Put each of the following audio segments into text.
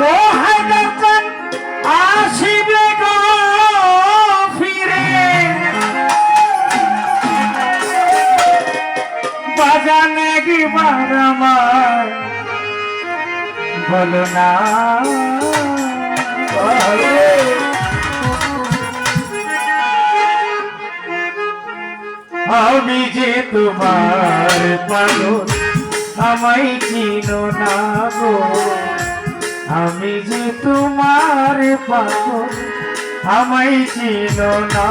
ও হায়দার চান আসিবে গো ফিরে বাজান একবার আমার বলো না আমি যে তোমার পাগল আমায় চিনো না গো আমি যে তোমার পাগল আমায় চিনো না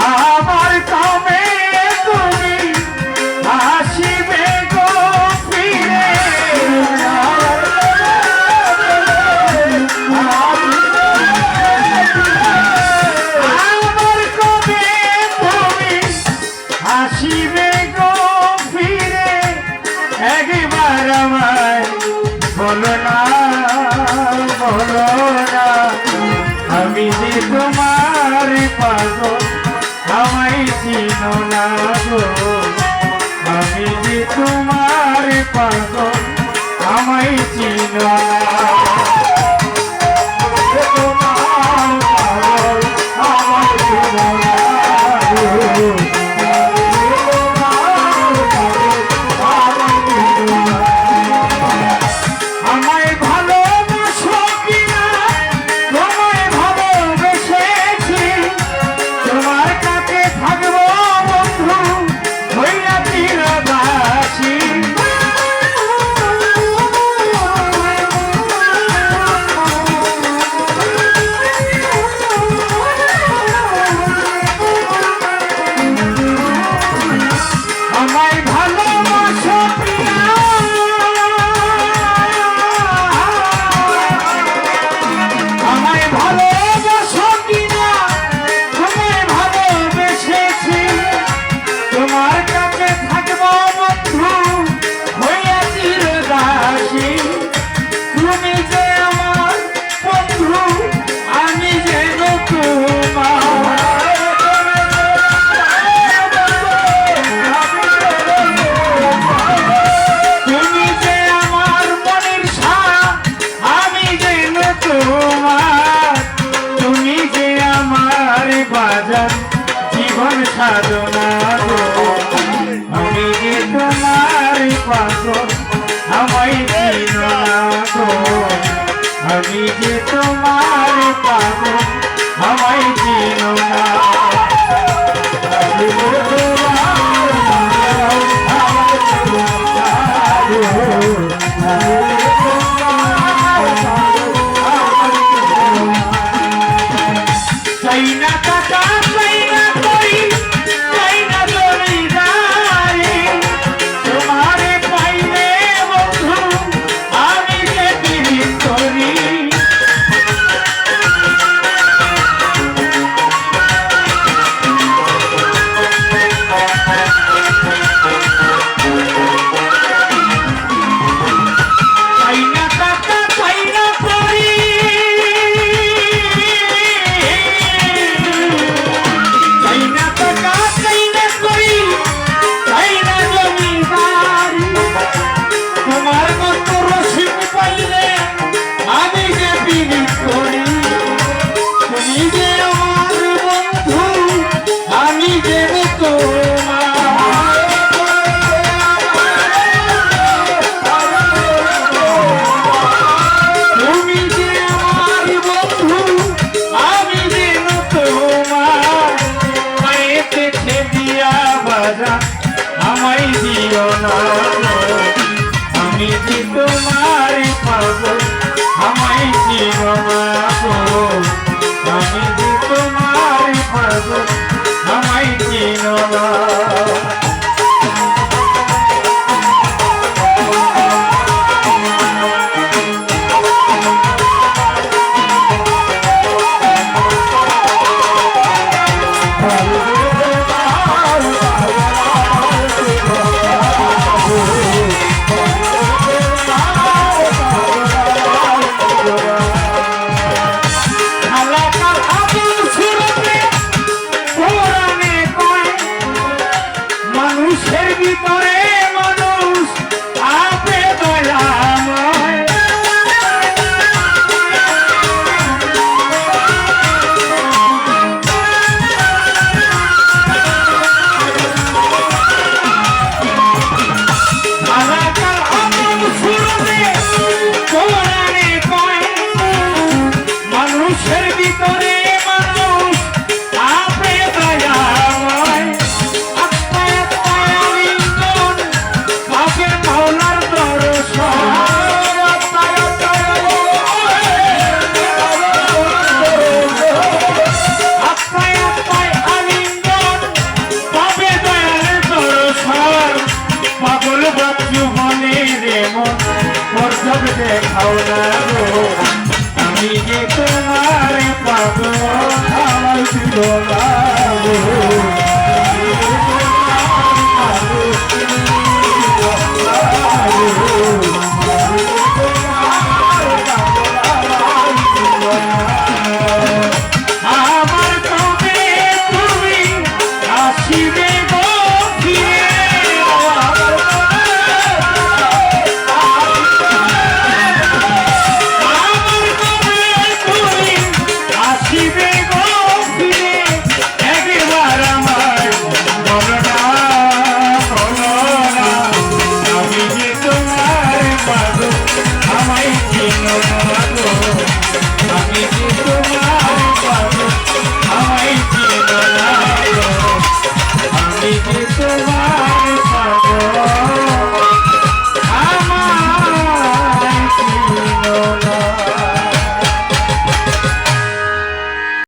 আমার কবে তুমি আসিবে গো ফিরে আমার কবে তুমি আসিবে গো ফিরে একবার আমায় বলো না আমি যে তোমার পাগল আমায় চিনো না গো আমি যে তোমার পাগল আমায় চিনো না জীবন সাধনা গো আমি যে তোমার পাগল আমায় চিনো না গো আমি যে তোমার পাগল আমায় চিনো না চাই না টাকা চাই না করি চাই না জমিদারি তোমারে পাইলে বন্ধু আমি যে পীড়িত করি চাই না টাকা চাই না করি আমায় দিও না আমি যে তোমার পাগল আমায় চিনো না গো আমি যে তোমার পাগল আমায় চিনো না দাও না গো আমি যে তোমার পাবো আমার ছিল না গো